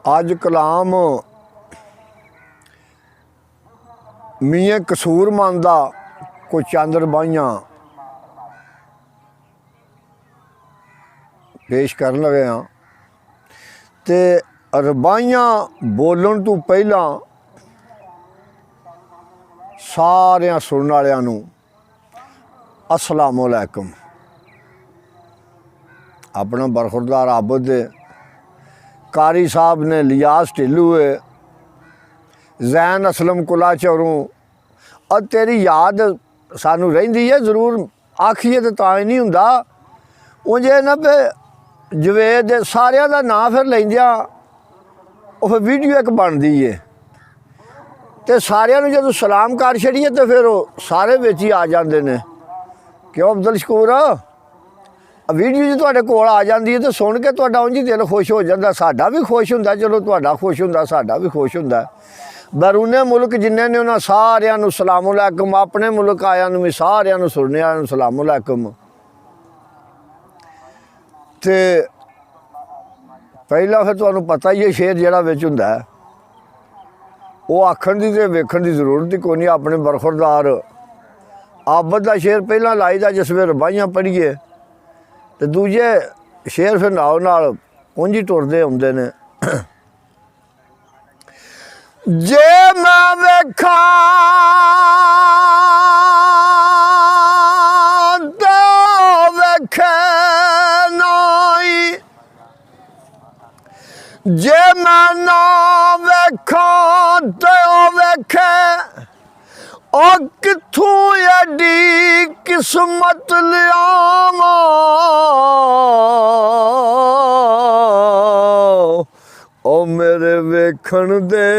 अज कलाम मियाँ कसूर मन दा कोई चंद रबाइयां पेश करन लगे हाँ। ते रबाइयां बोलन तो पहला सारियां सुनने वालियां नूं अस्सलाम वालेकुम। अपना बरखुरदार आबद कारी साहब ने लियास ढिल्लू जैन असलम कुला चौरों और तेरी याद सानू रहिंदी है जरूर आखिए तो तां ही नहीं हुंदा उंजे ना पे जवेद सारियां दा नाम फिर लैंदियां वो फिर वीडियो एक बनदी है ते सारियां नूं जदों सलाम कर छड़िए तो फिर वो सारे विच ही आ जांदे ने। क्यों अब्दुल शकूर वीडियो जो तुहाडे कोल आ जाती है तो सुन के तुहाडा उंज ही दिल खुश हो जाता, साडा भी खुश हुंदा, चलो तुहाडा खुश हुंदा साडा भी खुश हुंदा। बैरूने मुल्क जिन्ने ने उन्हां सारियां नूं सलाम अलैकुम, अपने मुल्क आयां नूं भी सारियां नूं सुनने आयां नूं सलाम अलैकुम। ते पहला फिर तुहानूं पता ही है शेर जिहड़ा विच हुंदा है वो आखण दी ते वेखण दी जरूरत ही कोई नहीं। अपने बरखुरदार आबद दा शेर पहला लाई दा जिस वे रबाइयां पढ़ीए ते दूजे शेर फिर नाल नाल उंज ही टुरदे आउंदे ने। जे मैं वेखां तो वेखे नाई, जे मैं ना वेखां तो वेखे ओ कित्थों एडी किस्मत लियावां ओ मेरे वेखण दे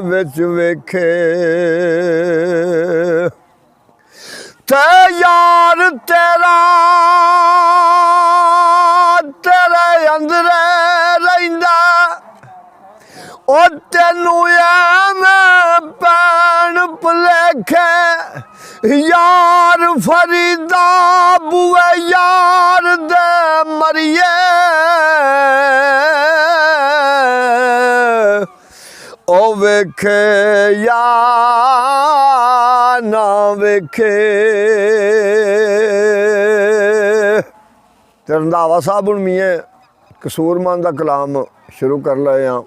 विच वेखे ते यार तेरा तेरे अंदरे रहिंदा ओ तेनू मैं पैण भुलेखे यार फरीदा बुए यार दे मरिए ओ वेखे या ना वेखे। ते रंधावा साहब हुण मियाँ कसूर मन दा कलाम शुरू कर लए हाँ।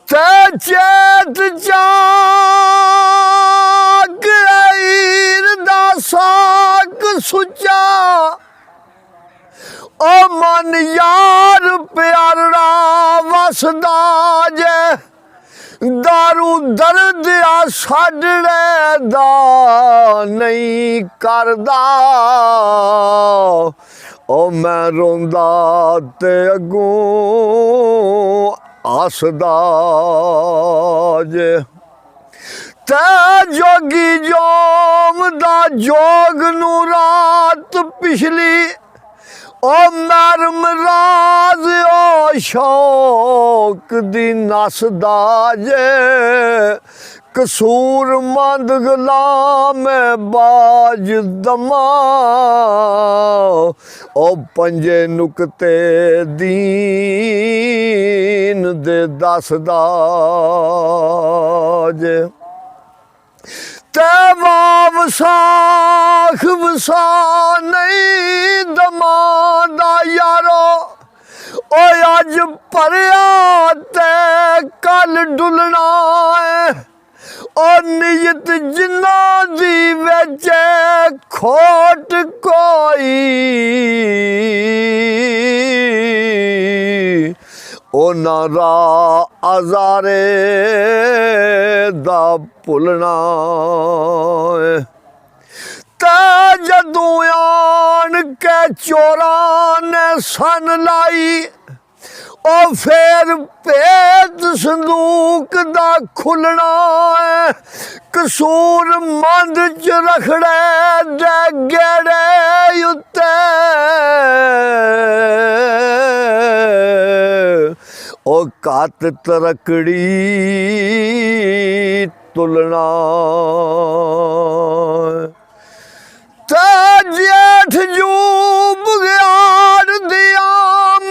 ते चेत जाग हीर दा साक सुच्चा ओ मन यार प्यारा वसदा जे दारू दर्द आ साडड़े दा नहीं करदा ओ मैं रोंदा ते अगों आसदा जे ते जोगी जोम दा जोग नू रात पिछली ओ नरम राज ओ शौक दी नसदा जे कसूर मंद गुलाम बाज दमा ओ पंजे नुकते दीन दे दसदा जे ते वाव साख वसा नहीं दमादा यारो ओ अज भरिया ते कल डुलना है ओ नियत जिन्ना दी विच खोट कोई ओ नारा आजारे दा भुलना ते जदों आन के चोरां ने सन लाई ओ फिर भेत संदूक दा खुलना है कसूर मंद च रखड़े दे गेड़े उत्ते ओ कात तरकड़ी तुलना ते जेठ जू बग्याड़ दी आम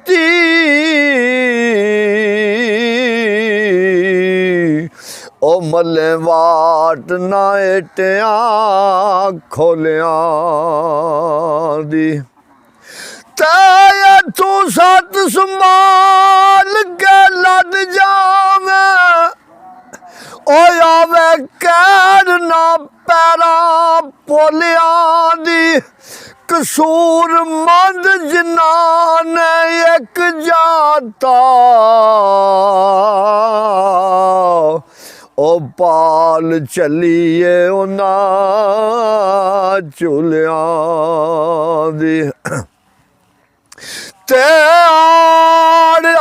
कीती ओ मल्ले वाट ना एटियां खोलियां दी ते तू सत संभाल के लद जावें ओ आवे कैर ना पैरां पोलियां दी कसूर मंद जिन्ना ने एक जाता ओ पाल चलिए उन्हां झूलियां दी ते आड़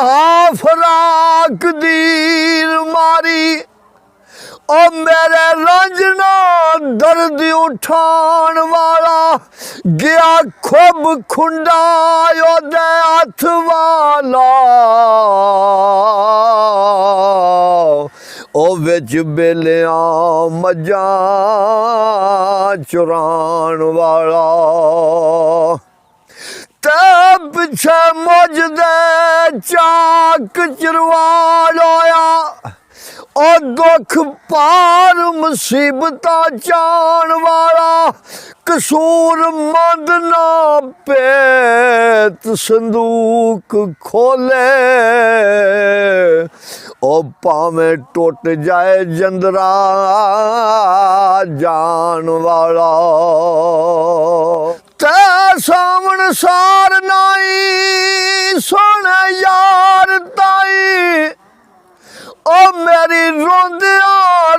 फराक दीर मारी ओ मेरे रंजना दर्द उठान वाला गया खुब खुंडा ओदे हथ वाला ओ विच बेलियां मझां चुरान वाला ते पिछे मुझ दे चाक चरवाल होया ओ दुख पार मुसीबतां चाण वाला कसूर मंद ना पेत संदूक खोले ओ भावें टुट जाए जंदरा जान वाला ते सावण सार नाई सोने यार ताई ओ मेरी रोंदिया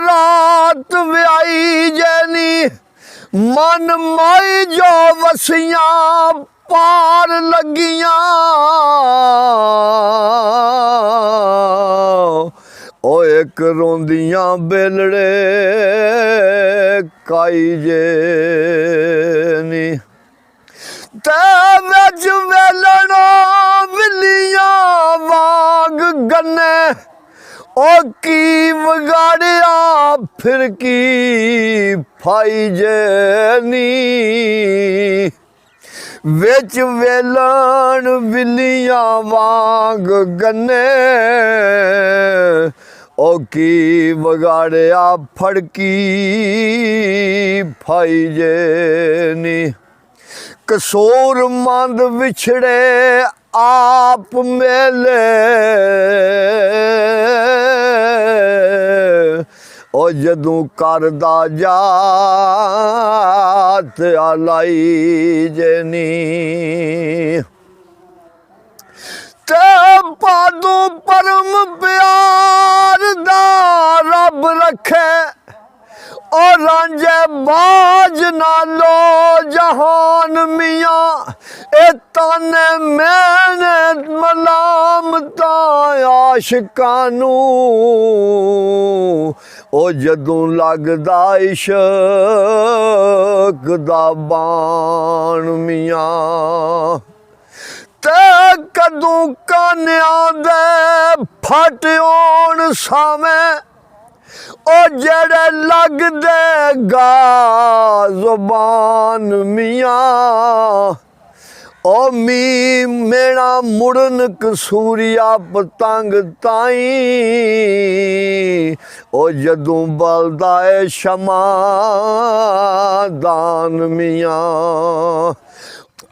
रात व्याई जैनी मन माई जो वसियां पार लगियां ओ एक रोंदियां बेलड़े काई जेनी ते विच वेलणा विलियां वांग गन्ने ओ की वगाड़िया फिर की फाई जेनी विच वेलन विलियां वांग गन्ने ओ की वगाड़िया फड़की फाई जेनी कसूर मंद विछड़े आप मेले ओ जदूं करदा जात आलाई जनी ते पादू परम प्यार दा रब रखे ओ रांझे बाज नालो जहान मियाँ ए ताने मैंने मलामता आशिकानू ओ जदों लगदा इश्क दा बाण मियाँ ते कदूं कान्या दे फट होण सावें ओ जेड़े लगदे गा ज़ुबान मियाँ ओ मी मेरा मुड़न कसूरिया पतंग ताई ओ जदों बलदा ए शमा दान मियाँ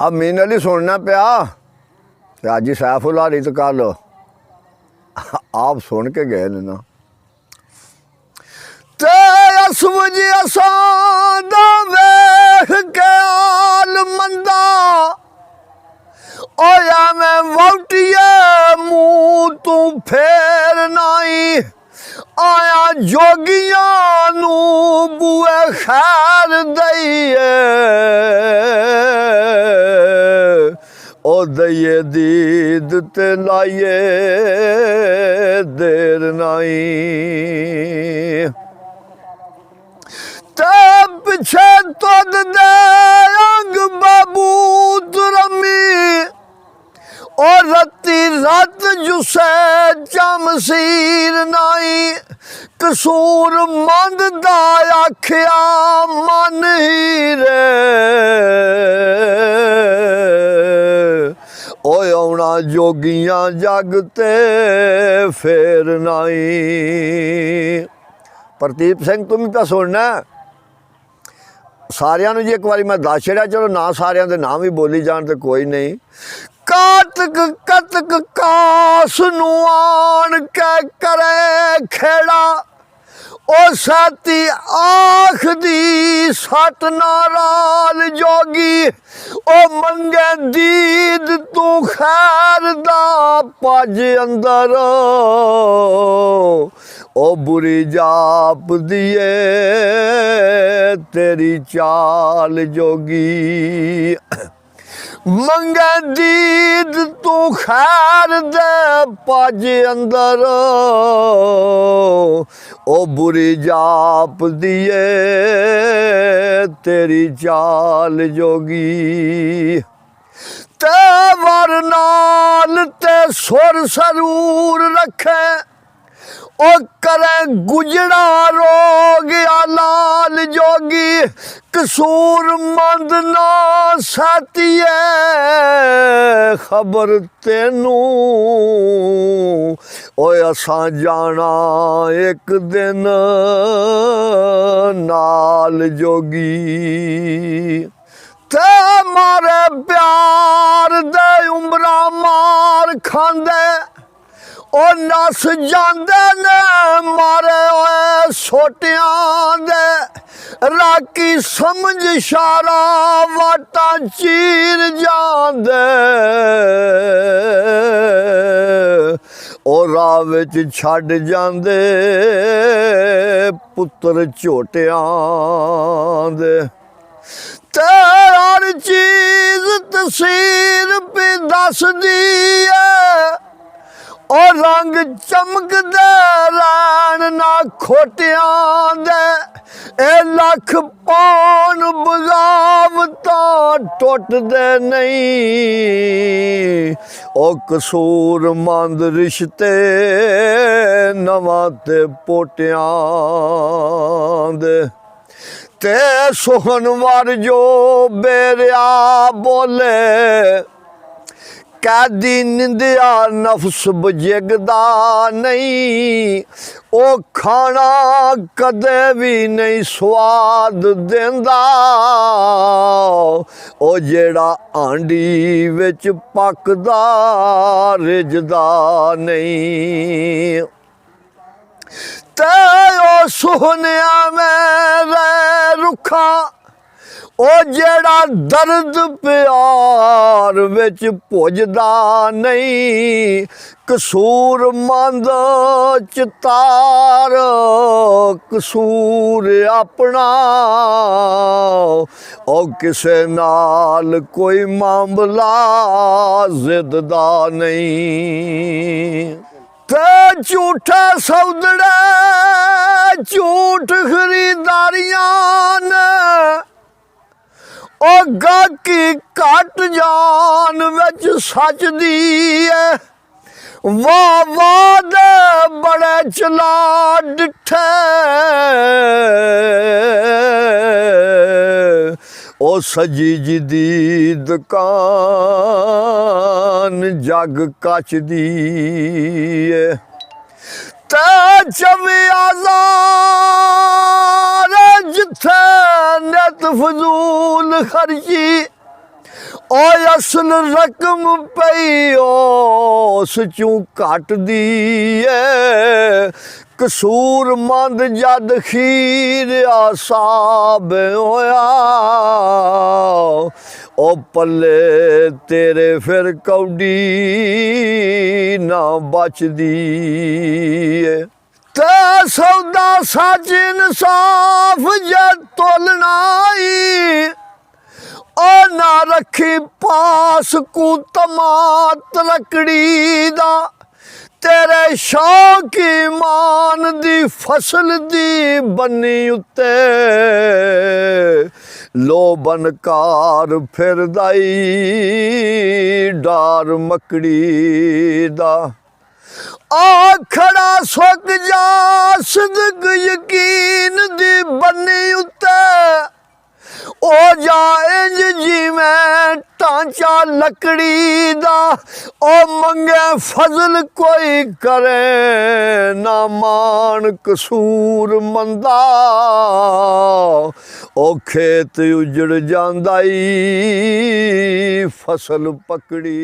अब मीन अली सुनना पिया ते अज सैफ उल्लाह वारिच कर लो आप सुन के गए ना ते असवज असां दा वेख के आल मंदा ओया मैं वोटिए मुँह तू फेर नाई आया जोगियां नू बुए खैर दईए ओ दईए दीद ते लाइए देर नाई ते पिछे तुद दे अंग बबूत रमी ओ रत्ती रत जुसे चमसीर नाई कसूर मंद दा आखिया मन ही रे ओए औना जोगियां जग ते फेर नाई। प्रदीप सिंह तुम भी तो सुनना सारियां नूं जी एक बारी मैं दस छड़िया, चलो ना सारियां दे नाम ही बोली जान तो कोई नहीं। कातक कतक कास नूं आण के करे खेड़ा, ओ साथी आख दी सट नाराल जोगी, ओ मंगे दीद तू खैर दा पज अंदर, ओ बुरी जाप दिए तेरी चाल जोगी। मंगे दीद तू खैर दे पज अंदर, ओ बुरी जाप दिए तेरी चाल जोगी। ते वर नाल ते सुर सरूर रखे, ओ करे गुजड़ा रोग लाल जोगी। कसूर मंद ना साथिए खबर तेनू, ओए असां जाना एक दिन नाल जोगी। ते मारे प्यार दे उमरा मार खांदे, ओ नस जांदे ने मारे ओए सोटियां दे। राकी समझ शारा वाटा चीर जांदे, ओ राह विच छड्ड जांदे पुत्तर झोटियां दे। ते हर चीज तसीर पे दसदी है, ओ रंग चमकदे रैन ना खोटियां दे। ए लख पौन बगावतां टुटदे नहीं, ओ कसूर मंद रिश्ते नवां ते पोटियां दे। ते सोहनवर जो बेरिया बोले, कैदी निंदिया नफ्स बजगदा नहीं, ओ खाना कदे भी नहीं स्वाद देंदा, ओ जेड़ा आंडी विच पकदा रिजदा नहीं। ते ओ सोहनिया मेरे रुखा, ओ जेड़ा दर्द प्यार विच पुजदा नहीं। कसूर मंद चितार कसूर अपना, ओ किसे नाल कोई मामला जिद दा नहीं। ते झूठे सौदड़े झूठ खरीदारियां ने, ओ गाकी घट जान विच सच दी है। वाह वाह दे बड़े चला डिठे, ओ सजी जी दी दुकान जग कच दी है। ते चवी आज़ार जिथे नित फजूल खर्ची, ओ असल रकम पई उस चूं घट दी है। कसूर मंद जद खीर आसाब होया, ओ पल्ले तेरे फिर कौडी ना बचदी है। ते सौदा सच इंसाफ जे तोलनाई, ओ ना रखी पास को तमात लकड़ी दा। तेरे शौक ईमान दी फसल दी बनी उत्ते, लो बनकार फिरदाई डार मकड़ी दा। आखड़ा सुक जा सिदक यकीन दी बनी उत्ते, ओ ओ जाए जिवें ढांचा लकड़ी दा, ओ मंगे फजल कोई करे ना मान कसूर मंदा, ओ खेत उजड़ जांदा ई फसल पकड़ी।